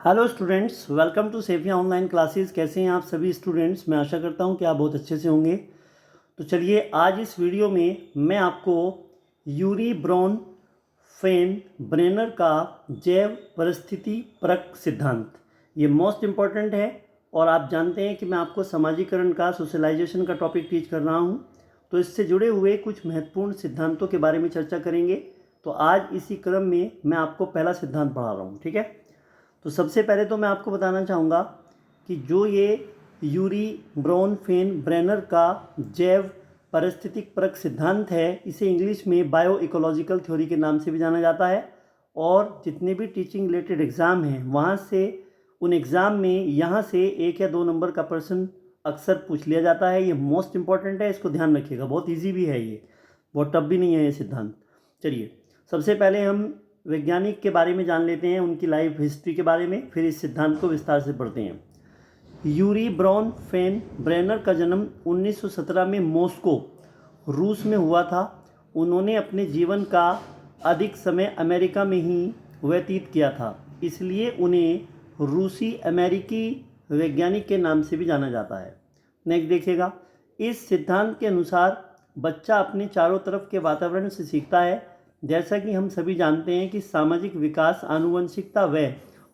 Hello students, welcome to Sephia online classes. कैसे हैं आप सभी स्टूडेंट्स? मैं आशा करता हूं कि आप बहुत अच्छे से होंगे। तो चलिए, आज इस वीडियो में मैं आपको यूरी ब्रॉन फेन ब्रेनर का जैव परिस्थिति परक सिद्धांत, ये मोस्ट इम्पॉर्टेंट है। और आप जानते हैं कि मैं आपको समाजीकरण का, सोशलाइजेशन का टॉपिक टीच कर रहा हूँ, तो इससे जुड़े हुए कुछ महत्वपूर्ण सिद्धांतों के बारे में चर्चा करेंगे। तो आज इसी क्रम में मैं आपको पहला सिद्धांत पढ़ा रहा हूँ, ठीक है। तो सबसे पहले तो मैं आपको बताना चाहूँगा कि जो ये यूरी ब्रॉन फेन ब्रेनर का जैव पारिस्थितिक परक सिद्धांत है, इसे इंग्लिश में बायो इकोलॉजिकल थ्योरी के नाम से भी जाना जाता है। और जितने भी टीचिंग रिलेटेड एग्ज़ाम हैं, वहाँ से उन एग्ज़ाम में यहाँ से 1 या 2 नंबर का प्रश्न अक्सर पूछ लिया जाता है। ये मोस्ट इंपॉर्टेंट है, इसको ध्यान रखिएगा। बहुत ईजी भी है, ये बहुत टफ भी नहीं है ये सिद्धांत। चलिए, सबसे पहले हम वैज्ञानिक के बारे में जान लेते हैं, उनकी लाइफ हिस्ट्री के बारे में, फिर इस सिद्धांत को विस्तार से पढ़ते हैं। यूरी ब्रॉन फेन ब्रेनर का जन्म 1917 में मॉस्को, रूस में हुआ था। उन्होंने अपने जीवन का अधिक समय अमेरिका में ही व्यतीत किया था, इसलिए उन्हें रूसी अमेरिकी वैज्ञानिक के नाम से भी जाना जाता है। नेक्स्ट देखिएगा, इस सिद्धांत के अनुसार बच्चा अपने चारों तरफ के वातावरण से सीखता है। जैसा कि हम सभी जानते हैं कि सामाजिक विकास आनुवंशिकता व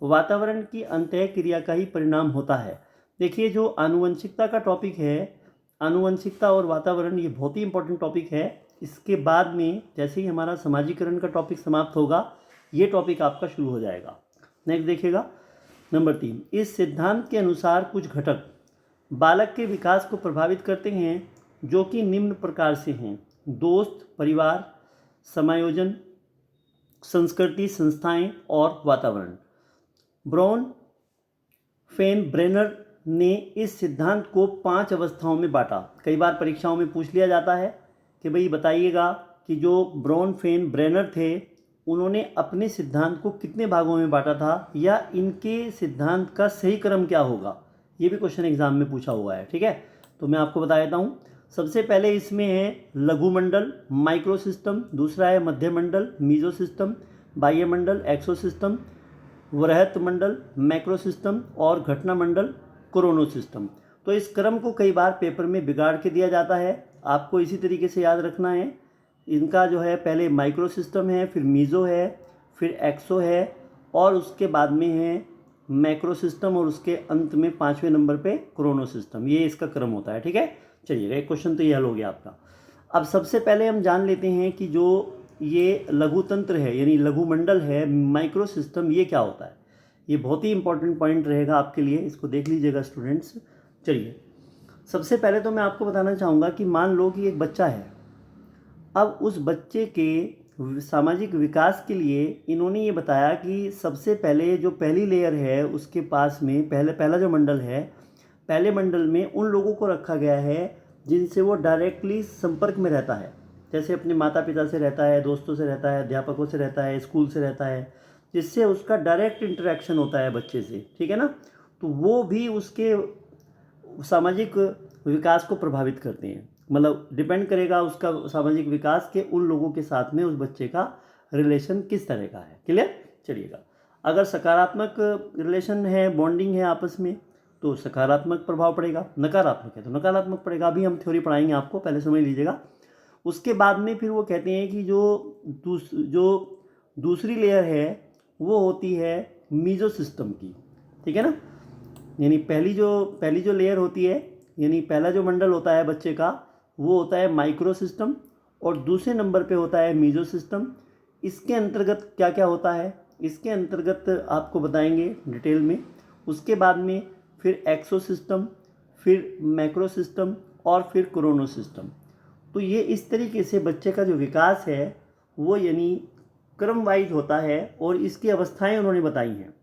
वातावरण की अंतः क्रिया का ही परिणाम होता है। देखिए, जो आनुवंशिकता का टॉपिक है, आनुवंशिकता और वातावरण, ये बहुत ही इंपॉर्टेंट टॉपिक है। इसके बाद में जैसे ही हमारा समाजीकरण का टॉपिक समाप्त होगा, ये टॉपिक आपका शुरू हो जाएगा। नेक्स्ट देखिएगा, नंबर 3, इस सिद्धांत के अनुसार कुछ घटक बालक के विकास को प्रभावित करते हैं, जो कि निम्न प्रकार से हैं: दोस्त, परिवार, समायोजन, संस्कृति, संस्थाएं और वातावरण। ब्रॉन फेन ब्रेनर ने इस सिद्धांत को 5 अवस्थाओं में बांटा। कई बार परीक्षाओं में पूछ लिया जाता है कि भाई बताइएगा कि जो ब्रॉन फेन ब्रेनर थे, उन्होंने अपने सिद्धांत को कितने भागों में बांटा था, या इनके सिद्धांत का सही क्रम क्या होगा। ये भी क्वेश्चन एग्जाम में पूछा हुआ है, ठीक है। तो मैं आपको बता देता हूँ। सबसे पहले इसमें है लघुमंडल, माइक्रो सिस्टम। दूसरा है मध्यमंडल, मीजो सिस्टम। बाह्यमंडल, एक्सो सिस्टम। वृहत मंडल, मैक्रो सिस्टम। और घटना मंडल, कोरोनो सिस्टम। तो इस क्रम को कई बार पेपर में बिगाड़ के दिया जाता है, आपको इसी तरीके से याद रखना है। इनका जो है, पहले माइक्रो सिस्टम है, फिर मीजो है, फिर एक्सो है, और उसके बाद में है मैक्रो सिस्टम, और उसके अंत में 5वें नंबर पे कोरोनो सिस्टम। ये इसका क्रम होता है, ठीक है। चलिएगा, एक क्वेश्चन तो ये हल हो गया आपका। अब सबसे पहले हम जान लेते हैं कि जो ये लघु तंत्र है, यानी लघुमंडल है, माइक्रो सिस्टम, ये क्या होता है। ये बहुत ही इंपॉर्टेंट पॉइंट रहेगा आपके लिए, इसको देख लीजिएगा स्टूडेंट्स। चलिए, सबसे पहले तो मैं आपको बताना चाहूँगा कि मान लो कि एक बच्चा है। अब उस बच्चे के सामाजिक विकास के लिए इन्होंने ये बताया कि सबसे पहले जो पहली लेयर है, उसके पास में पहला जो मंडल है, पहले मंडल में उन लोगों को रखा गया है जिनसे वो डायरेक्टली संपर्क में रहता है। जैसे अपने माता पिता से रहता है, दोस्तों से रहता है, अध्यापकों से रहता है, स्कूल से रहता है, जिससे उसका डायरेक्ट इंटरेक्शन होता है बच्चे से, ठीक है ना। तो वो भी उसके सामाजिक विकास को प्रभावित करते हैं। मतलब डिपेंड करेगा उसका सामाजिक विकास के उन लोगों के साथ में उस बच्चे का रिलेशन किस तरह का है। क्लियर? चलिएगा, अगर सकारात्मक रिलेशन है, बॉन्डिंग है आपस में, तो सकारात्मक प्रभाव पड़ेगा। नकारात्मक है तो नकारात्मक पड़ेगा। अभी हम थ्योरी पढ़ाएंगे आपको, पहले समझ लीजिएगा। उसके बाद में फिर वो कहते हैं कि जो दूसरी लेयर है वो होती है मीजो सिस्टम की, ठीक है ना। यानी पहली जो लेयर होती है, यानी पहला जो मंडल होता है बच्चे का, वो होता है माइक्रो सिस्टम, और दूसरे नंबर पे होता है मीजो सिस्टम। इसके अंतर्गत क्या क्या होता है, इसके अंतर्गत आपको बताएंगे डिटेल में। उसके बाद में फिर एक्सो सिस्टम, फिर मैक्रो सिस्टम, और फिर कोरोनो सिस्टम। तो ये इस तरीके से बच्चे का जो विकास है वो यानी क्रम वाइज होता है, और इसकी अवस्थाएं उन्होंने बताई हैं।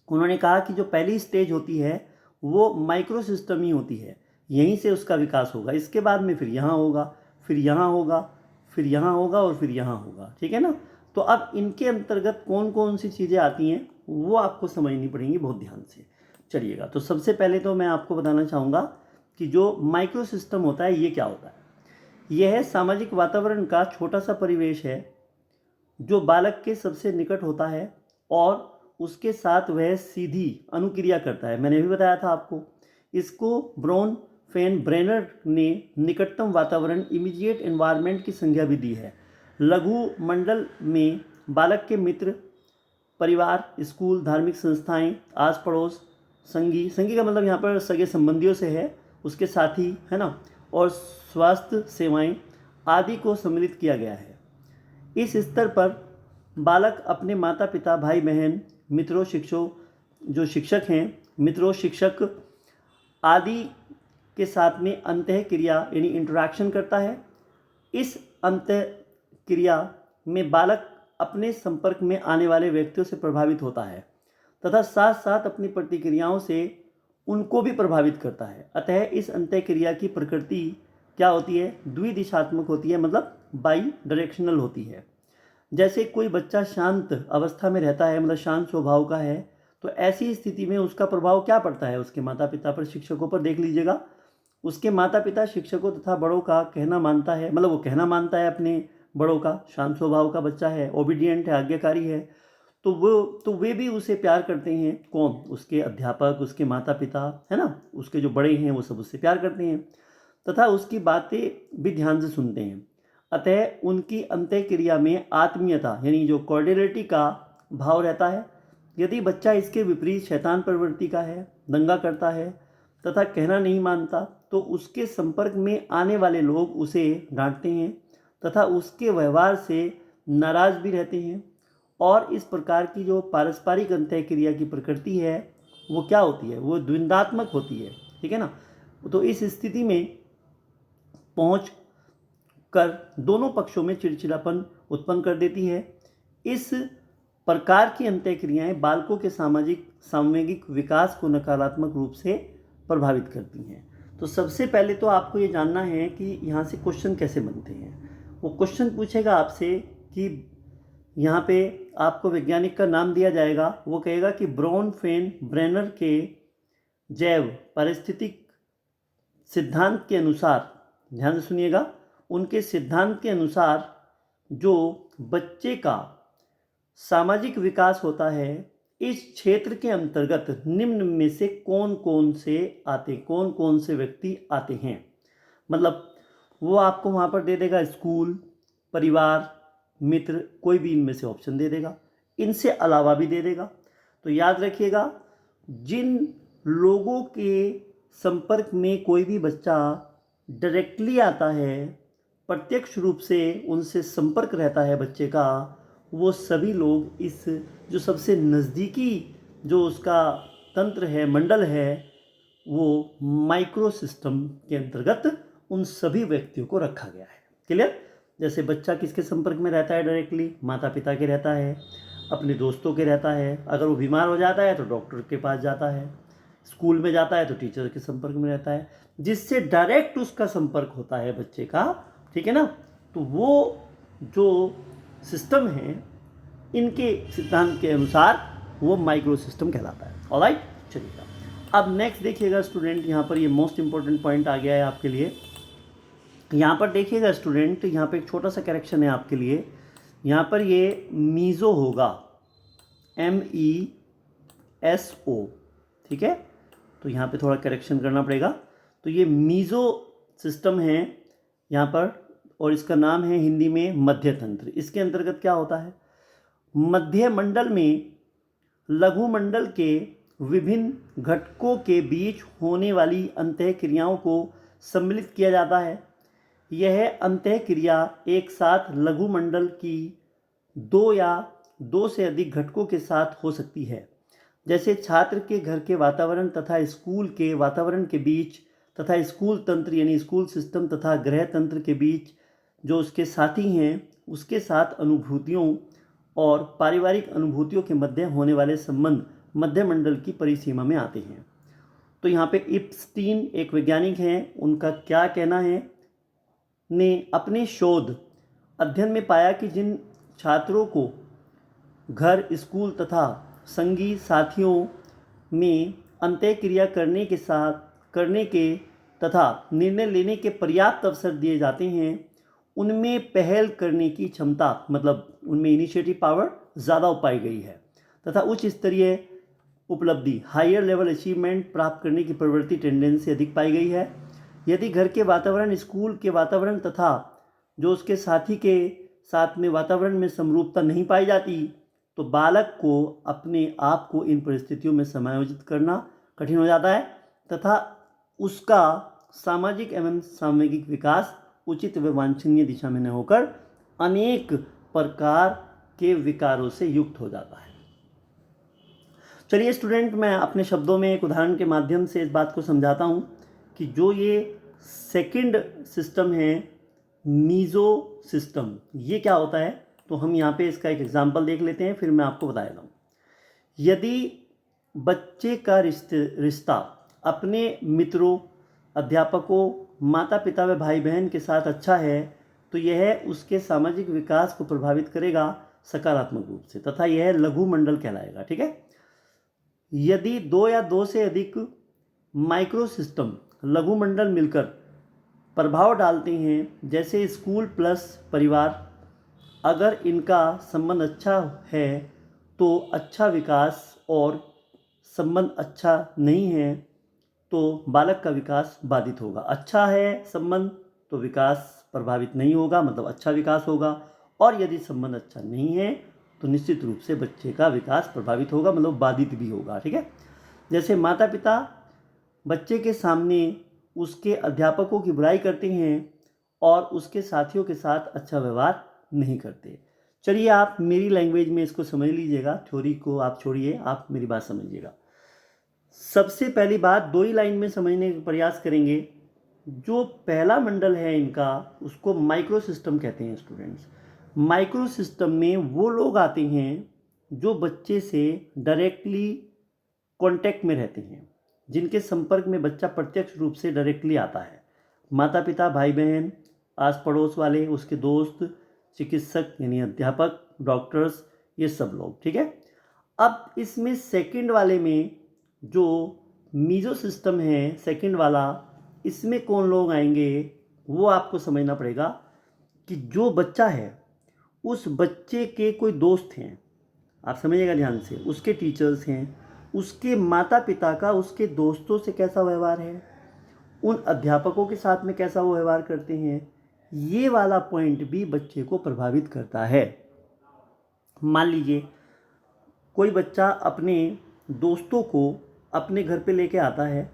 उन्होंने कहा कि जो पहली स्टेज होती है वो माइक्रो सिस्टम ही होती है, यहीं से उसका विकास होगा। इसके बाद में फिर यहाँ होगा, फिर यहाँ होगा, फिर यहाँ होगा, और फिर यहाँ होगा, ठीक है ना। तो अब इनके अंतर्गत कौन कौन सी चीज़ें आती हैं वो आपको समझनी पड़ेंगी बहुत ध्यान से। चलिएगा, तो सबसे पहले तो मैं आपको बताना चाहूँगा कि जो माइक्रो सिस्टम होता है ये क्या होता है। यह है सामाजिक वातावरण का छोटा सा परिवेश है जो बालक के सबसे निकट होता है, और उसके साथ वह सीधी अनुक्रिया करता है। मैंने भी बताया था आपको। इसको ब्रॉन फेन ब्रेनर ने निकटतम वातावरण इमीडिएट एनवायरनमेंट की संज्ञा भी दी है। लघु मंडल में बालक के मित्र, परिवार, स्कूल, धार्मिक संस्थाएं, आस पड़ोस, संगी, संगी का मतलब यहाँ पर सगे संबंधियों से है, उसके साथी, है ना, और स्वास्थ्य सेवाएं आदि को सम्मिलित किया गया है। इस स्तर पर बालक अपने माता पिता, भाई बहन, मित्रों, जो शिक्षक हैं, मित्रों, शिक्षक आदि के साथ में अंतःक्रिया यानी इंटरेक्शन करता है। इस अंतःक्रिया में बालक अपने संपर्क में आने वाले व्यक्तियों से प्रभावित होता है तथा साथ साथ अपनी प्रतिक्रियाओं से उनको भी प्रभावित करता है। अतः इस अंतःक्रिया की प्रकृति क्या होती है? द्विदिशात्मक होती है, मतलब बाई डायरेक्शनल होती है। जैसे कोई बच्चा शांत अवस्था में रहता है, मतलब शांत स्वभाव का है, तो ऐसी स्थिति में उसका प्रभाव क्या पड़ता है? उसके माता पिता पर, शिक्षकों पर। देख लीजिएगा, उसके माता पिता शिक्षकों तथा बड़ों का कहना मानता है, मतलब वो कहना मानता है अपने बड़ों का, शांत स्वभाव का बच्चा है, ओबीडियंट है, आज्ञाकारी है, तो वे भी उसे प्यार करते हैं। कौन? उसके अध्यापक, उसके माता पिता, है ना, उसके जो बड़े हैं वो सब उससे प्यार करते हैं तथा उसकी बातें भी ध्यान से सुनते हैं। अतः उनकी अंतःक्रिया में आत्मीयता यानी जो कॉर्डियलिटी का भाव रहता है। यदि बच्चा इसके विपरीत शैतान प्रवृत्ति का है, दंगा करता है तथा कहना नहीं मानता, तो उसके संपर्क में आने वाले लोग उसे डांटते हैं तथा उसके व्यवहार से नाराज भी रहते हैं। और इस प्रकार की जो पारस्परिक अंतःक्रिया की प्रकृति है वो क्या होती है? वो द्वंद्वात्मक होती है, ठीक है ना। तो इस स्थिति में पहुंच कर दोनों पक्षों में चिड़चिड़ापन उत्पन्न कर देती है। इस प्रकार की अंतःक्रियाएं बालकों के सामाजिक सामूहिक विकास को नकारात्मक रूप से प्रभावित करती हैं। तो सबसे पहले तो आपको ये जानना है कि यहाँ से क्वेश्चन कैसे बनते हैं। वो क्वेश्चन पूछेगा आपसे कि यहाँ पे आपको वैज्ञानिक का नाम दिया जाएगा, वो कहेगा कि ब्रॉन फेन ब्रेनर के जैव पारिस्थितिक सिद्धांत के अनुसार, ध्यान से सुनिएगा, उनके सिद्धांत के अनुसार जो बच्चे का सामाजिक विकास होता है, इस क्षेत्र के अंतर्गत निम्न में से कौन कौन से व्यक्ति आते हैं। मतलब वो आपको वहाँ पर दे देगा स्कूल, परिवार, मित्र, कोई भी इनमें से ऑप्शन दे देगा, इनसे अलावा भी दे देगा। तो याद रखिएगा, जिन लोगों के संपर्क में कोई भी बच्चा डायरेक्टली आता है, प्रत्यक्ष रूप से उनसे संपर्क रहता है बच्चे का, वो सभी लोग इस जो सबसे नज़दीकी जो उसका तंत्र है, मंडल है, वो माइक्रो सिस्टम के अंतर्गत उन सभी व्यक्तियों को रखा गया है। क्लियर? जैसे बच्चा किसके संपर्क में रहता है डायरेक्टली? माता पिता के रहता है, अपने दोस्तों के रहता है, अगर वो बीमार हो जाता है तो डॉक्टर के पास जाता है, स्कूल में जाता है तो टीचर के संपर्क में रहता है, जिससे डायरेक्ट उसका संपर्क होता है बच्चे का, ठीक है ना। तो वो जो सिस्टम है, इनके सिद्धांत के अनुसार वो माइक्रो सिस्टम कहलाता है। ऑलराइट, चलिएगा अब नेक्स्ट देखिएगा स्टूडेंट, यहाँ पर ये मोस्ट इंपॉर्टेंट पॉइंट आ गया है आपके लिए। यहाँ पर देखिएगा स्टूडेंट, यहाँ पे एक छोटा सा करेक्शन है आपके लिए। यहाँ पर ये मीज़ो होगा, MESO, ठीक है। तो यहाँ पे थोड़ा करेक्शन करना पड़ेगा। तो ये मीज़ो सिस्टम है यहाँ पर, और इसका नाम है हिंदी में मध्य तंत्र। इसके अंतर्गत क्या होता है? मध्य मंडल में लघु मंडल के विभिन्न घटकों के बीच होने वाली अंतःक्रियाओं को सम्मिलित किया जाता है। यह अंतःक्रिया एक साथ लघु मंडल की दो या दो से अधिक घटकों के साथ हो सकती है, जैसे छात्र के घर के वातावरण तथा स्कूल के वातावरण के बीच, तथा स्कूल तंत्र यानी स्कूल सिस्टम तथा गृह तंत्र के बीच जो उसके साथी हैं उसके साथ अनुभूतियों और पारिवारिक अनुभूतियों के मध्य होने वाले संबंध मध्य मंडल की परिसीमा में आते हैं। तो यहाँ पे इप्स्टीन एक वैज्ञानिक हैं, उनका क्या कहना है, ने अपने शोध अध्ययन में पाया कि जिन छात्रों को घर, स्कूल तथा संगी साथियों में अंतःक्रिया करने के तथा निर्णय लेने के पर्याप्त अवसर दिए जाते हैं, उनमें पहल करने की क्षमता, मतलब उनमें इनिशिएटिव पावर ज़्यादा पाई गई है। तथा उच्च स्तरीय उपलब्धि हायर लेवल अचीवमेंट प्राप्त करने की प्रवृत्ति टेंडेंसी अधिक पाई गई है। यदि घर के वातावरण, स्कूल के वातावरण तथा जो उसके साथी के साथ में वातावरण में समरूपता नहीं पाई जाती तो बालक को अपने आप को इन परिस्थितियों में समायोजित करना कठिन हो जाता है तथा उसका सामाजिक एवं सामूहिक विकास उचित व वांछनीय दिशा में न होकर अनेक प्रकार के विकारों से युक्त हो जाता है। चलिए स्टूडेंट, मैं अपने शब्दों में एक उदाहरण के माध्यम से इस बात को समझाता हूँ कि जो ये सेकंड सिस्टम है, मीज़ो सिस्टम, ये क्या होता है। तो हम यहाँ पे इसका एक एग्जाम्पल देख लेते हैं, फिर मैं आपको बताएगा। यदि बच्चे का रिश्ता अपने मित्रों, अध्यापकों, माता पिता व भाई बहन के साथ अच्छा है तो यह उसके सामाजिक विकास को प्रभावित करेगा सकारात्मक रूप से तथा यह लघु मंडल कहलाएगा। ठीक है। यदि दो या दो से अधिक माइक्रो सिस्टम, लघु मंडल मिलकर प्रभाव डालते हैं, जैसे स्कूल प्लस परिवार, अगर इनका संबंध अच्छा है तो अच्छा विकास और संबंध अच्छा नहीं है तो बालक का विकास बाधित होगा। अच्छा है संबंध तो विकास प्रभावित नहीं होगा, मतलब अच्छा विकास होगा, और यदि संबंध अच्छा नहीं है तो निश्चित रूप से बच्चे का विकास प्रभावित होगा, मतलब बाधित भी होगा। ठीक है। जैसे माता पिता बच्चे के सामने उसके अध्यापकों की बुराई करते हैं और उसके साथियों के साथ अच्छा व्यवहार नहीं करते। चलिए आप मेरी लैंग्वेज में इसको समझ लीजिएगा, थ्योरी को आप छोड़िए, आप मेरी बात समझिएगा। सबसे पहली बात दो ही लाइन में समझने का प्रयास करेंगे। जो पहला मंडल है इनका, उसको माइक्रो सिस्टम कहते हैं स्टूडेंट्स। माइक्रो सिस्टम में वो लोग आते हैं जो बच्चे से डायरेक्टली कांटेक्ट में रहते हैं, जिनके संपर्क में बच्चा प्रत्यक्ष रूप से डायरेक्टली आता है। माता पिता, भाई बहन, आस पड़ोस वाले, उसके दोस्त, चिकित्सक यानी अध्यापक, डॉक्टर्स, ये सब लोग। ठीक है। अब इसमें सेकंड वाले में जो मीजो सिस्टम है, सेकंड वाला, इसमें कौन लोग आएंगे वो आपको समझना पड़ेगा कि जो बच्चा है उस बच्चे के कोई दोस्त हैं, आप समझिएगा ध्यान से, उसके टीचर्स हैं, उसके माता पिता का उसके दोस्तों से कैसा व्यवहार है, उन अध्यापकों के साथ में कैसा वो व्यवहार करते हैं, ये वाला पॉइंट भी बच्चे को प्रभावित करता है। मान लीजिए कोई बच्चा अपने दोस्तों को अपने घर पे लेके आता है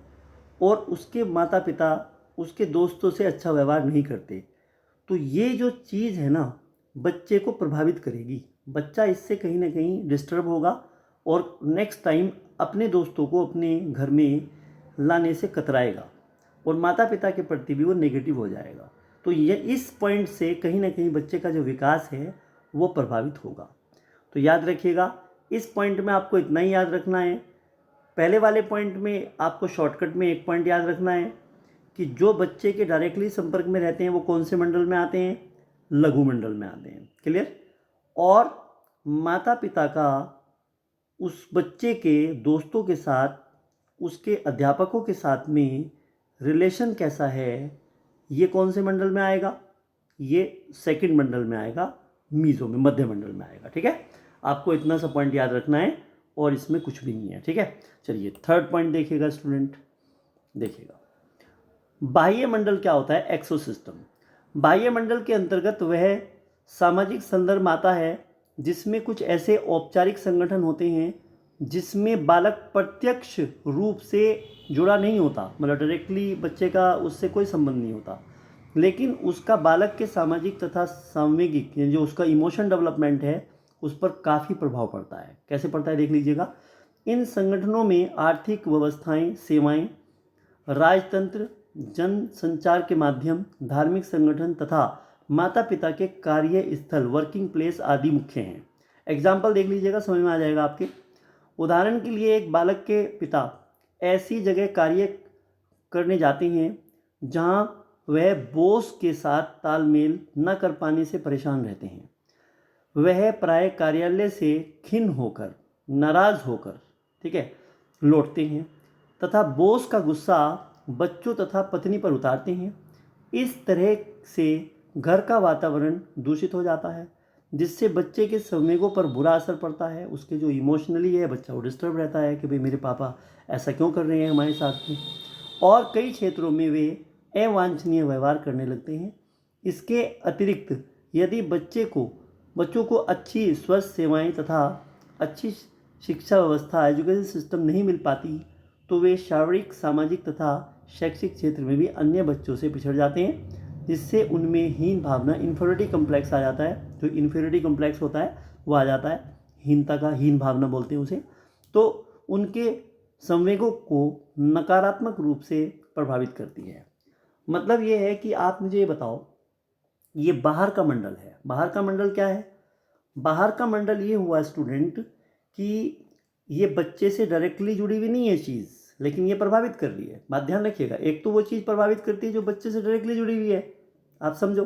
और उसके माता पिता उसके दोस्तों से अच्छा व्यवहार नहीं करते, तो ये जो चीज़ है ना बच्चे को प्रभावित करेगी। बच्चा इससे कहीं ना कहीं डिस्टर्ब होगा और नेक्स्ट टाइम अपने दोस्तों को अपने घर में लाने से कतराएगा और माता पिता के प्रति भी वो नेगेटिव हो जाएगा। तो ये इस पॉइंट से कहीं ना कहीं बच्चे का जो विकास है वो प्रभावित होगा। तो याद रखिएगा, इस पॉइंट में आपको इतना ही याद रखना है। पहले वाले पॉइंट में आपको शॉर्टकट में एक पॉइंट याद रखना है कि जो बच्चे के डायरेक्टली संपर्क में रहते हैं वो कौन से मंडल में आते हैं, लघु मंडल में आते हैं। क्लियर। और माता पिता का उस बच्चे के दोस्तों के साथ, उसके अध्यापकों के साथ में रिलेशन कैसा है, ये कौन से मंडल में आएगा, ये सेकंड मंडल में आएगा, मीजो में, मध्य मंडल में आएगा। ठीक है। आपको इतना सा पॉइंट याद रखना है और इसमें कुछ भी नहीं है। ठीक है। चलिए थर्ड पॉइंट देखिएगा स्टूडेंट, देखिएगा बाह्य मंडल क्या होता है, एक्सोसिस्टम। बाह्य मंडल के अंतर्गत वह सामाजिक संदर्भ आता है जिसमें कुछ ऐसे औपचारिक संगठन होते हैं जिसमें बालक प्रत्यक्ष रूप से जुड़ा नहीं होता, मतलब डायरेक्टली बच्चे का उससे कोई संबंध नहीं होता, लेकिन उसका बालक के सामाजिक तथा सामूहिक जो उसका इमोशन डेवलपमेंट है उस पर काफ़ी प्रभाव पड़ता है। कैसे पड़ता है देख लीजिएगा। इन संगठनों में आर्थिक व्यवस्थाएं, सेवाएं, राजतंत्र, जन संचार के माध्यम, धार्मिक संगठन तथा माता पिता के कार्य स्थल, वर्किंग प्लेस आदि मुख्य हैं। एग्जाम्पल देख लीजिएगा, समझ में आ जाएगा आपके। उदाहरण के लिए एक बालक के पिता ऐसी जगह कार्य करने जाते हैं जहां वह बॉस के साथ तालमेल न कर पाने से परेशान रहते हैं। वह प्राय कार्यालय से खिन्न होकर, नाराज होकर, ठीक है, लौटते हैं तथा बॉस का गुस्सा बच्चों तथा पत्नी पर उतारते हैं। इस तरह से घर का वातावरण दूषित हो जाता है जिससे बच्चे के संवेगों पर बुरा असर पड़ता है। उसके जो इमोशनली है बच्चा वो डिस्टर्ब रहता है कि भाई मेरे पापा ऐसा क्यों कर रहे हैं हमारे साथ में, और कई क्षेत्रों में वे अवांछनीय व्यवहार करने लगते हैं। इसके अतिरिक्त यदि बच्चों को अच्छी स्वास्थ्य सेवाएं तथा अच्छी शिक्षा व्यवस्था एजुकेशन सिस्टम नहीं मिल पाती तो वे शारीरिक, सामाजिक तथा शैक्षिक क्षेत्र में भी अन्य बच्चों से पिछड़ जाते हैं, जिससे उनमें हीन भावना, इन्फीरियरिटी कम्प्लेक्स आ जाता है। जो इन्फीरियरिटी कम्प्लेक्स होता है वो आ जाता है, हीनता का, हीन भावना बोलते हैं उसे। तो उनके संवेगों को नकारात्मक रूप से प्रभावित करती है। मतलब ये है कि आप मुझे ये बताओ, ये बाहर का मंडल है। बाहर का मंडल क्या है? बाहर का मंडल ये हुआ स्टूडेंट कि ये बच्चे से डायरेक्टली जुड़ी हुई नहीं है चीज़, लेकिन ये प्रभावित कर रही है। बात ध्यान रखिएगा, एक तो वो चीज़ प्रभावित करती है जो बच्चे से डायरेक्टली जुड़ी हुई है, आप समझो,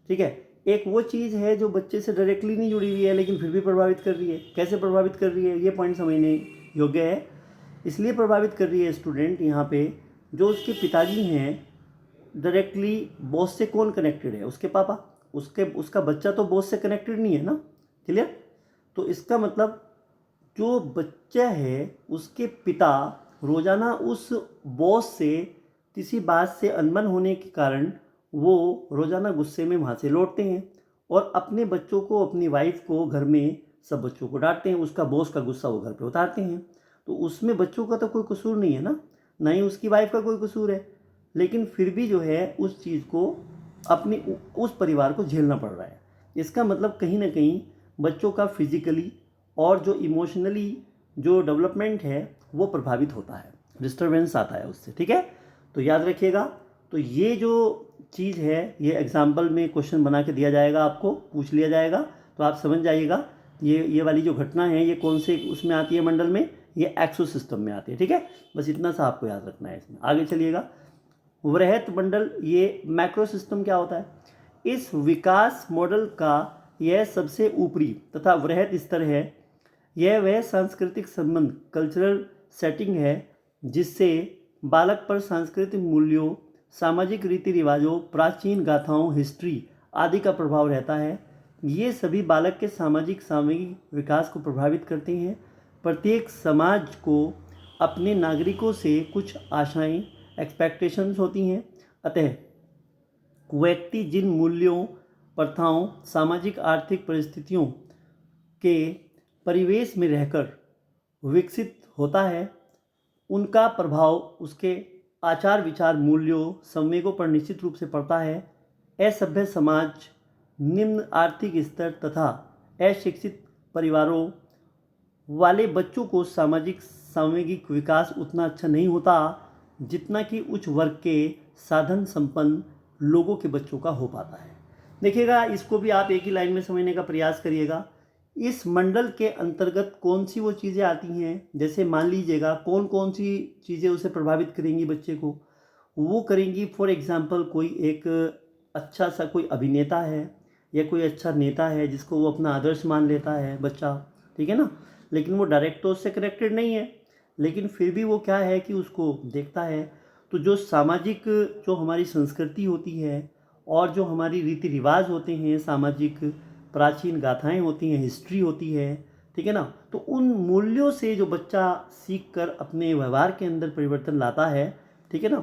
ठीक है। एक वो चीज़ है जो बच्चे से डायरेक्टली नहीं जुड़ी हुई है लेकिन फिर भी प्रभावित कर रही है। कैसे प्रभावित कर रही है, ये पॉइंट समझने योग्य है। इसलिए प्रभावित कर रही है स्टूडेंट, यहाँ पे जो उसके पिताजी हैं, डायरेक्टली बॉस से कौन कनेक्टेड है? उसके पापा। उसका बच्चा तो बॉस से कनेक्टेड नहीं है ना, क्लियर। तो इसका मतलब जो बच्चा है उसके पिता रोज़ाना उस बॉस से किसी बात से अनबन होने के कारण वो रोज़ाना गुस्से में वहाँ से लौटते हैं और अपने बच्चों को, अपनी वाइफ को, घर में सब बच्चों को डांटते हैं। उसका बॉस का गुस्सा वो घर पे उतारते हैं। तो उसमें बच्चों का तो कोई कसूर नहीं है ना ही उसकी वाइफ का कोई कसूर है, लेकिन फिर भी जो है उस चीज़ को अपनी उस परिवार को झेलना पड़ रहा है। इसका मतलब कहीं ना कहीं बच्चों का फिजिकली और जो इमोशनली जो डेवलपमेंट है वो प्रभावित होता है, डिस्टर्बेंस आता है उससे, ठीक है। तो याद रखिएगा। तो ये जो चीज़ है ये एग्जाम्पल में क्वेश्चन बना के दिया जाएगा, आपको पूछ लिया जाएगा, तो आप समझ जाइएगा ये वाली जो घटना है ये कौन से उसमें आती है मंडल में, ये एक्सो सिस्टम में आती है, ठीक है। बस इतना सा आपको याद रखना है इसमें। आगे चलिएगा। वृहत मंडल, ये मैक्रो सिस्टम क्या होता है? इस विकास मॉडल का यह सबसे ऊपरी तथा वृहत स्तर है। यह वह सांस्कृतिक संबंध, कल्चरल सेटिंग है जिससे बालक पर सांस्कृतिक मूल्यों, सामाजिक रीति रिवाजों, प्राचीन गाथाओं, हिस्ट्री आदि का प्रभाव रहता है। ये सभी बालक के सामाजिक सामूहिक विकास को प्रभावित करते हैं। प्रत्येक समाज को अपने नागरिकों से कुछ आशाएं, एक्सपेक्टेशंस होती हैं। अतः व्यक्ति जिन मूल्यों, प्रथाओं, सामाजिक आर्थिक परिस्थितियों के परिवेश में रहकर विकसित होता है, उनका प्रभाव उसके आचार विचार, मूल्यों, संवेगों पर निश्चित रूप से पड़ता है। असभ्य समाज, निम्न आर्थिक स्तर तथा अशिक्षित परिवारों वाले बच्चों को सामाजिक सामूहिक विकास उतना अच्छा नहीं होता जितना कि उच्च वर्ग के साधन संपन्न लोगों के बच्चों का हो पाता है। देखिएगा, इसको भी आप एक ही लाइन में समझने का प्रयास करिएगा। इस मंडल के अंतर्गत कौन सी वो चीज़ें आती हैं, जैसे मान लीजिएगा कौन कौन सी चीज़ें उसे प्रभावित करेंगी बच्चे को, वो करेंगी। फॉर एग्जांपल, कोई एक अच्छा सा कोई अभिनेता है या कोई अच्छा नेता है जिसको वो अपना आदर्श मान लेता है बच्चा, ठीक है ना, लेकिन वो डायरेक्ट तो उससे कनेक्टेड नहीं है, लेकिन फिर भी वो क्या है कि उसको देखता है। तो जो सामाजिक, जो हमारी संस्कृति होती है और जो हमारी रीति रिवाज होते हैं, सामाजिक प्राचीन गाथाएं होती हैं, हिस्ट्री होती है, ठीक है ना, तो उन मूल्यों से जो बच्चा सीख कर अपने व्यवहार के अंदर परिवर्तन लाता है, ठीक है ना,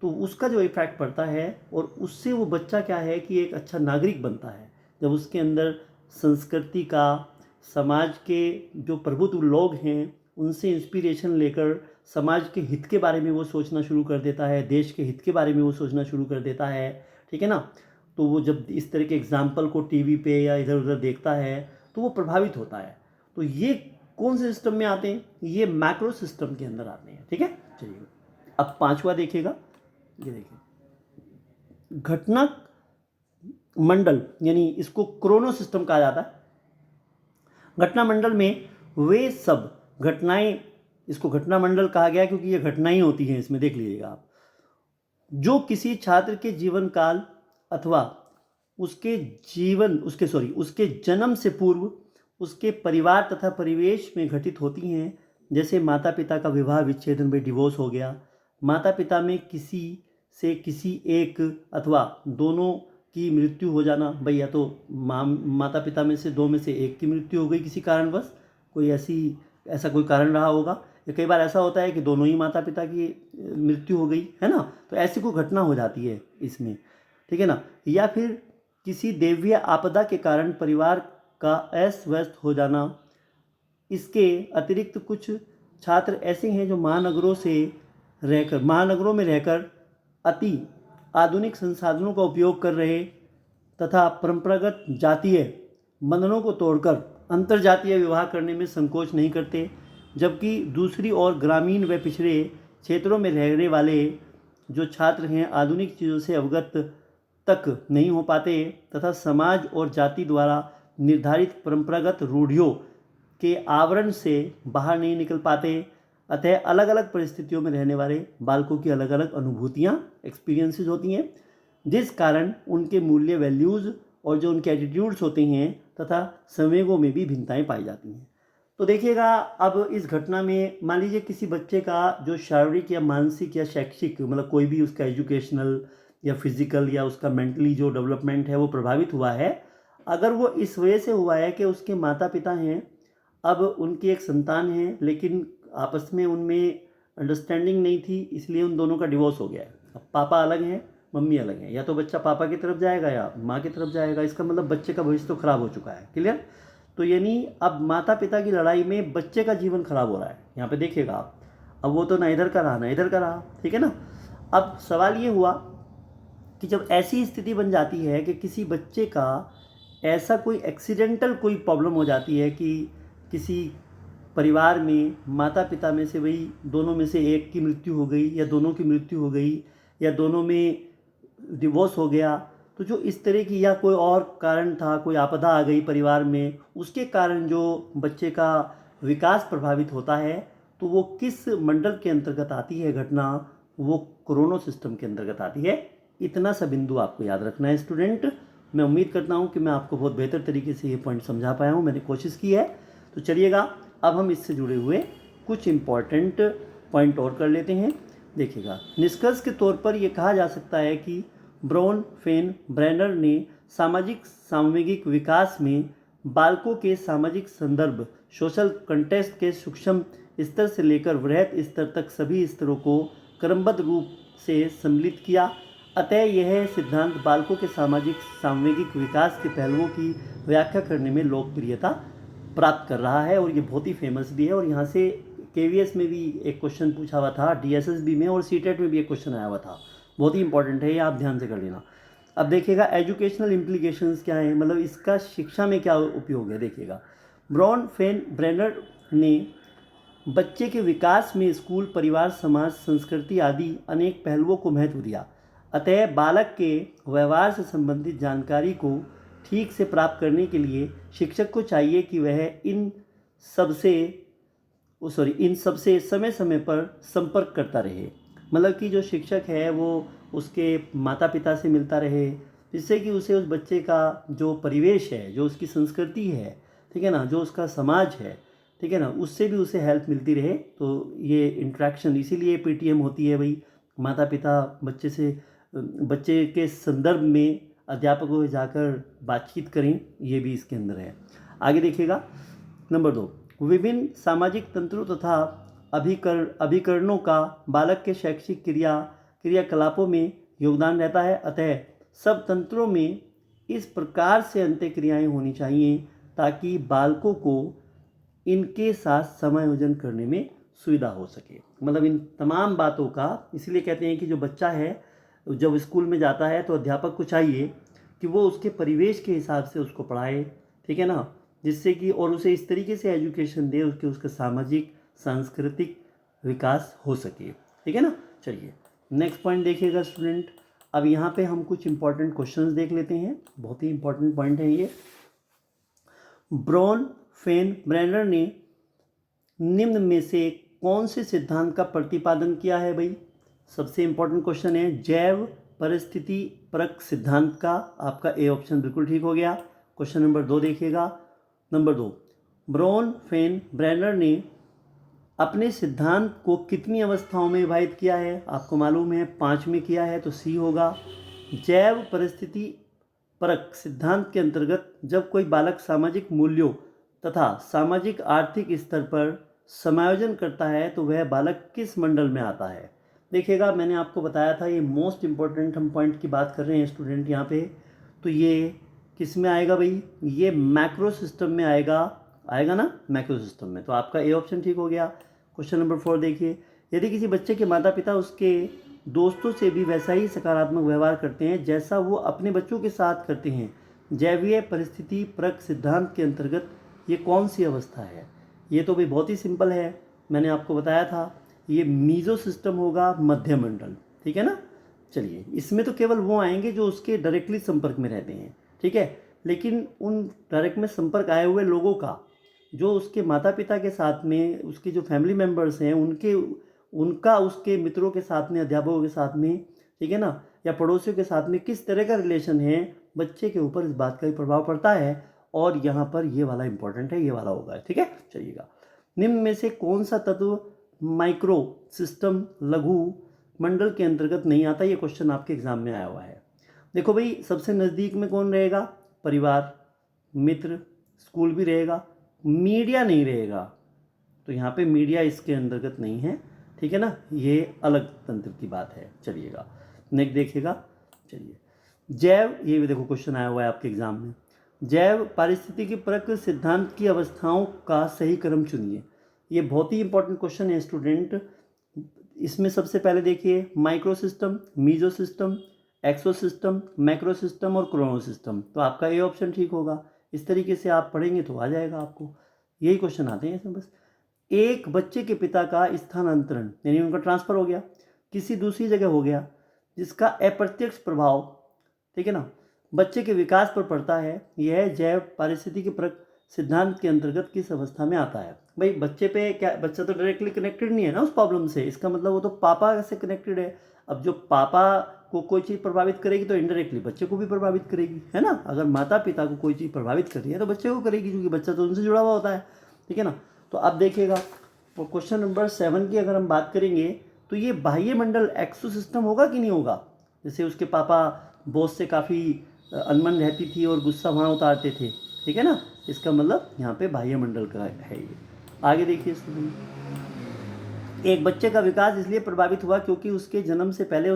तो उसका जो इफेक्ट पड़ता है और उससे वो बच्चा क्या है कि एक अच्छा नागरिक बनता है। जब उसके अंदर संस्कृति का, समाज के जो प्रबुद्ध लोग हैं उनसे इंस्पिरेशन लेकर समाज के हित के बारे में वो सोचना शुरू कर देता है, देश के हित के बारे में वो सोचना शुरू कर देता है, ठीक है ना। तो वो जब इस तरह के एग्जाम्पल को टीवी पे या इधर उधर देखता है तो वो प्रभावित होता है। तो ये कौन से सिस्टम में आते हैं? ये मैक्रो सिस्टम के अंदर आते हैं, ठीक है। चलिए अब पांचवा देखिएगा। ये देखिए, घटना मंडल, यानी इसको क्रोनो सिस्टम कहा जाता है। घटना मंडल में वे सब घटनाएं, इसको घटना मंडल कहा गया क्योंकि ये घटनाएं होती हैं इसमें, देख लीजिएगा आप, जो किसी छात्र के जीवन काल अथवा उसके जन्म से पूर्व उसके परिवार तथा परिवेश में घटित होती हैं। जैसे माता पिता का विवाह विच्छेदन में डिवोर्स हो गया, माता पिता में किसी से किसी एक अथवा दोनों की मृत्यु हो जाना, भाई या तो माता पिता में से दो में से एक की मृत्यु हो गई किसी कारणवश, कोई ऐसा कोई कारण रहा होगा, या कई बार ऐसा होता है कि दोनों ही माता पिता की मृत्यु हो गई है ना, तो ऐसी कोई घटना हो जाती है इसमें, ठीक है ना। या फिर किसी दैवीय आपदा के कारण परिवार का अस्त व्यस्त हो जाना। इसके अतिरिक्त कुछ छात्र ऐसे हैं जो महानगरों में रहकर अति आधुनिक संसाधनों का उपयोग कर रहे तथा परंपरागत जातीय बंधनों को तोड़कर अंतरजातीय विवाह करने में संकोच नहीं करते, जबकि दूसरी ओर ग्रामीण व पिछड़े क्षेत्रों में रहने वाले जो छात्र हैं आधुनिक चीज़ों से अवगत तक नहीं हो पाते तथा समाज और जाति द्वारा निर्धारित परंपरागत रूढ़ियों के आवरण से बाहर नहीं निकल पाते। अतः अलग अलग परिस्थितियों में रहने वाले बालकों की अलग अलग अनुभूतियाँ एक्सपीरियंसेस होती हैं, जिस कारण उनके मूल्य वैल्यूज़ और जो उनके एटीट्यूड्स होते हैं तथा संवेगों में भी भिन्नताएं पाई जाती हैं। तो देखिएगा, अब इस घटना में मान लीजिए किसी बच्चे का जो शारीरिक या मानसिक या शैक्षिक मतलब कोई भी उसका एजुकेशनल या फिजिकल या उसका मेंटली जो डेवलपमेंट है वो प्रभावित हुआ है। अगर वो इस वजह से हुआ है कि उसके माता पिता हैं, अब उनकी एक संतान है लेकिन आपस में उनमें अंडरस्टैंडिंग नहीं थी, इसलिए उन दोनों का डिवोर्स हो गया है। अब पापा अलग हैं, मम्मी अलग हैं, या तो बच्चा पापा की तरफ जाएगा या माँ की तरफ जाएगा, इसका मतलब बच्चे का भविष्य तो खराब हो चुका है। क्लियर? तो यानी अब माता पिता की लड़ाई में बच्चे का जीवन खराब हो रहा है। यहाँ पे देखिएगा आप, अब वो तो ना इधर का रहा ना इधर का रहा, ठीक है ना। अब सवाल ये हुआ कि जब ऐसी स्थिति बन जाती है कि किसी बच्चे का ऐसा कोई एक्सीडेंटल कोई प्रॉब्लम हो जाती है कि किसी परिवार में माता पिता में से वही दोनों में से एक की मृत्यु हो गई या दोनों की मृत्यु हो गई या दोनों में डिवोर्स हो गया, तो जो इस तरह की या कोई और कारण था, कोई आपदा आ गई परिवार में, उसके कारण जो बच्चे का विकास प्रभावित होता है, तो वो किस मंडल के अंतर्गत आती है घटना, वो कोरोना सिस्टम के अंतर्गत आती है। इतना सा बिंदु आपको याद रखना है स्टूडेंट। मैं उम्मीद करता हूँ कि मैं आपको बहुत बेहतर तरीके से ये पॉइंट समझा पाया हूँ, मैंने कोशिश की है। तो चलिएगा, अब हम इससे जुड़े हुए कुछ इम्पॉर्टेंट पॉइंट और कर लेते हैं। देखिएगा, निष्कर्ष के तौर पर यह कहा जा सकता है कि ब्राउन फेन ब्रेनर ने सामाजिक सामूहिक विकास में बालकों के सामाजिक संदर्भ सोशल कंटेक्स्ट के सूक्ष्म स्तर से लेकर वृहत स्तर तक सभी स्तरों को क्रमबद्ध रूप से सम्मिलित किया। अतः यह सिद्धांत बालकों के सामाजिक सामूहिक विकास के पहलुओं की व्याख्या करने में लोकप्रियता प्राप्त कर रहा है और ये बहुत ही फेमस भी है। और यहाँ से केवीएस में भी एक क्वेश्चन पूछा हुआ था, डीएसएसबी में और सीटेट में भी एक क्वेश्चन आया हुआ था, बहुत ही इंपॉर्टेंट है, ये आप ध्यान से कर लेना। अब देखिएगा एजुकेशनल इम्प्लीकेशंस क्या है, मतलब इसका शिक्षा में क्या उपयोग है। देखिएगा, ब्राउन फेन ब्रेनर ने बच्चे के विकास में स्कूल, परिवार, समाज, संस्कृति आदि अनेक पहलुओं को महत्व दिया। अतः बालक के व्यवहार से संबंधित जानकारी को ठीक से प्राप्त करने के लिए शिक्षक को चाहिए कि वह इन सबसे समय समय पर संपर्क करता रहे। मतलब कि जो शिक्षक है वो उसके माता पिता से मिलता रहे, जिससे कि उसे उस बच्चे का जो परिवेश है, जो उसकी संस्कृति है, ठीक है ना, जो उसका समाज है, ठीक है ना, उससे भी उसे हेल्प मिलती रहे। तो ये इंट्रैक्शन, इसीलिए पीटीएम होती है भाई, माता पिता बच्चे के संदर्भ में अध्यापकों से जाकर बातचीत करें, ये भी इसके अंदर है। आगे देखिएगा, नंबर 2, विभिन्न सामाजिक तंत्रों तथा अभिकरणों का बालक के शैक्षिक क्रियाकलापों में योगदान रहता है। अतः सब तंत्रों में इस प्रकार से अंत्यक्रियाएं होनी चाहिए ताकि बालकों को इनके साथ समायोजन करने में सुविधा हो सके। मतलब इन तमाम बातों का, इसलिए कहते हैं कि जो बच्चा है जब स्कूल में जाता है तो अध्यापक को चाहिए कि वो उसके परिवेश के हिसाब से उसको पढ़ाए, ठीक है ना, जिससे कि और उसे इस तरीके से एजुकेशन दे उसका सामाजिक सांस्कृतिक विकास हो सके, ठीक है ना। चलिए नेक्स्ट पॉइंट देखिएगा स्टूडेंट। अब यहाँ पे हम कुछ इंपॉर्टेंट क्वेश्चंस देख लेते हैं, बहुत ही इंपॉर्टेंट पॉइंट है ये। ब्राउन फेन ब्रेनर ने निम्न में से कौन से सिद्धांत का प्रतिपादन किया है भाई? सबसे इंपॉर्टेंट क्वेश्चन है, जैव परिस्थिति परक सिद्धांत का। आपका ए ऑप्शन बिल्कुल ठीक हो गया। क्वेश्चन नंबर 2 देखिएगा। नंबर 2, ब्राउन फेन ब्रेनर ने अपने सिद्धांत को कितनी अवस्थाओं में विभाजित किया है? आपको मालूम है 5 में किया है, तो सी होगा। जैव परिस्थिति परक सिद्धांत के अंतर्गत जब कोई बालक सामाजिक मूल्यों तथा सामाजिक आर्थिक स्तर पर समायोजन करता है तो वह बालक किस मंडल में आता है। देखिएगा, मैंने आपको बताया था ये मोस्ट इम्पोर्टेंट हम पॉइंट की बात कर रहे हैं स्टूडेंट यहाँ पे। तो ये किस में आएगा भाई, ये मैक्रो सिस्टम में आएगा ना, मैक्रो सिस्टम में। तो आपका ए ऑप्शन ठीक हो गया। क्वेश्चन नंबर 4 देखिए, यदि किसी बच्चे के माता पिता उसके दोस्तों से भी वैसा ही सकारात्मक व्यवहार करते हैं जैसा वो अपने बच्चों के साथ करते हैं, जैवीय परिस्थिति परक सिद्धांत के अंतर्गत ये कौन सी अवस्था है। ये तो भाई बहुत ही सिंपल है, मैंने आपको बताया था, ये मीजो सिस्टम होगा, मध्य मंडल, ठीक है ना। चलिए, इसमें तो केवल वो आएंगे जो उसके डायरेक्टली संपर्क में रहते हैं, ठीक है। लेकिन उन डायरेक्ट में संपर्क आए हुए लोगों का, जो उसके माता पिता के साथ में, उसके जो फैमिली मेम्बर्स हैं उनका उसके मित्रों के साथ में, अध्यापकों के साथ में, ठीक है ना, या पड़ोसियों के साथ में किस तरह का रिलेशन है, बच्चे के ऊपर इस बात का भी प्रभाव पड़ता है। और यहाँ पर ये वाला इंपॉर्टेंट है, ये वाला होगा, ठीक है। चलिएगा, निम्न में से कौन सा तत्व माइक्रो सिस्टम लघु मंडल के अंतर्गत नहीं आता। ये क्वेश्चन आपके एग्जाम में आया हुआ है। देखो भाई, सबसे नज़दीक में कौन रहेगा, परिवार, मित्र, स्कूल भी रहेगा, मीडिया नहीं रहेगा। तो यहाँ पे मीडिया इसके अंतर्गत नहीं है, ठीक है ना, ये अलग तंत्र की बात है। चलिएगा, नेक्स्ट देखिएगा। चलिए, जैव, ये भी देखो क्वेश्चन आया हुआ है आपके एग्जाम में, जैव पारिस्थितिकी परक सिद्धांत की अवस्थाओं का सही क्रम चुनिए। ये बहुत ही इंपॉर्टेंट क्वेश्चन है स्टूडेंट। इसमें सबसे पहले देखिए, माइक्रो सिस्टम, मीजो सिस्टम, एक्सो सिस्टम, मैक्रो सिस्टम और क्रोनो सिस्टम। तो आपका ये ऑप्शन ठीक होगा। इस तरीके से आप पढ़ेंगे तो आ जाएगा आपको, यही क्वेश्चन आते हैं इसमें। बस एक बच्चे के पिता का स्थानांतरण यानी उनका ट्रांसफ़र हो गया, किसी दूसरी जगह हो गया, जिसका अप्रत्यक्ष प्रभाव, ठीक है ना, बच्चे के विकास पर पड़ता है, यह जैव पारिस्थितिकी परक सिद्धांत के अंतर्गत किस अवस्था में आता है। भाई बच्चे पे क्या, बच्चा तो डायरेक्टली कनेक्टेड नहीं है ना उस प्रॉब्लम से, इसका मतलब वो तो पापा से कनेक्टेड है। अब जो पापा को कोई चीज़ प्रभावित करेगी तो इनडायरेक्टली बच्चे को भी प्रभावित करेगी, है ना। अगर माता पिता को कोई चीज़ प्रभावित कर रही है तो बच्चे को करेगी, क्योंकि बच्चा तो उनसे जुड़ा हुआ होता है, ठीक है ना। तो अब देखिएगा, तो क्वेश्चन नंबर 7 की अगर हम बात करेंगे तो ये बाह्य मंडल एक्सो सिस्टम होगा कि नहीं होगा। जैसे उसके पापा बॉस से काफ़ी अनबन रहती थी और गुस्सा वहाँ उतारते थे, ठीक है ना, इसका मतलब यहाँ पे बाह्य मंडल का है ये। आगे देखिए, एक बच्चे का विकास इसलिए प्रभावित हुआ क्योंकि उसके जन्म से पहले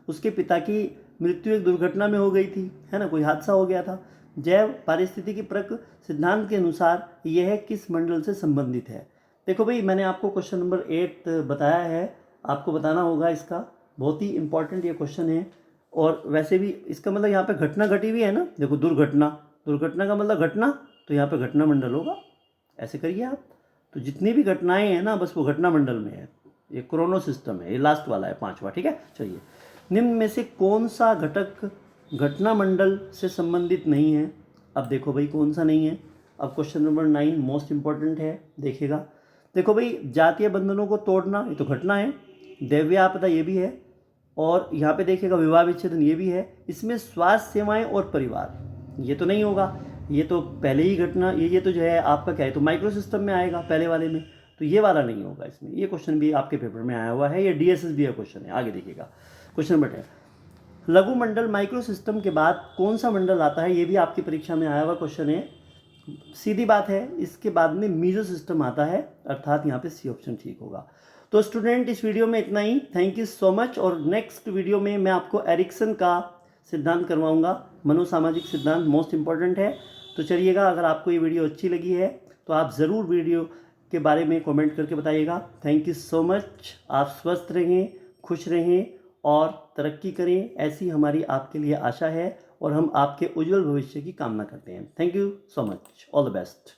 उसके पिता की मृत्यु एक दुर्घटना में हो गई थी, है ना, कोई हादसा हो गया था। जैव पारिस्थितिकी परक सिद्धांत के अनुसार यह किस मंडल से संबंधित है। देखो भाई, मैंने आपको क्वेश्चन नंबर 8 बताया है, आपको बताना होगा इसका, बहुत ही इंपॉर्टेंट ये क्वेश्चन है। और वैसे भी इसका मतलब यहाँ पे घटना घटी हुई है ना, देखो दुर्घटना का मतलब घटना, तो यहाँ पे घटना मंडल होगा, ऐसे करिए आप। तो जितनी भी घटनाएं हैं ना, बस वो घटना मंडल में है। ये क्रोनो सिस्टम है, ये लास्ट वाला है, 5वां, ठीक है। चलिए, निम्न में से कौन सा घटक घटना मंडल से संबंधित नहीं है। अब देखो भाई, कौन सा नहीं है। अब क्वेश्चन नंबर 9 मोस्ट इंपॉर्टेंट है, देखिएगा। देखो भाई, जातीय बंधनों को तोड़ना ये तो घटना है, दैवीय आपदा ये भी है, और यहाँ पे देखिएगा विवाह विच्छेदन ये भी है। इसमें स्वास्थ्य सेवाएं और परिवार ये तो नहीं होगा, ये तो पहले ही घटना, ये तो जो है आपका क्या है, तो माइक्रो सिस्टम में आएगा पहले वाले में, तो ये वाला नहीं होगा इसमें। ये क्वेश्चन भी आपके पेपर में आया हुआ है, ये DSSB का क्वेश्चन है। आगे देखिएगा, क्वेश्चन नंबर 10, लघु मंडल माइक्रो सिस्टम के बाद कौन सा मंडल आता है, ये भी आपकी परीक्षा में आया हुआ क्वेश्चन है। सीधी बात है, इसके बाद में मीजो सिस्टम आता है, अर्थात यहाँ पे सी ऑप्शन ठीक होगा। तो स्टूडेंट, इस वीडियो में इतना ही, थैंक यू सो मच। और नेक्स्ट वीडियो में मैं आपको एरिक्सन का सिद्धांत करवाऊंगा, मनोसामाजिक सिद्धांत मोस्ट इंपॉर्टेंट है। तो चलिएगा, अगर आपको ये वीडियो अच्छी लगी है तो आप ज़रूर वीडियो के बारे में कमेंट करके बताइएगा। Thank you so much. आप स्वस्थ रहें, खुश रहें और तरक्की करें, ऐसी हमारी आपके लिए आशा है, और हम आपके उज्जवल भविष्य की कामना करते हैं। Thank you so much, all the best.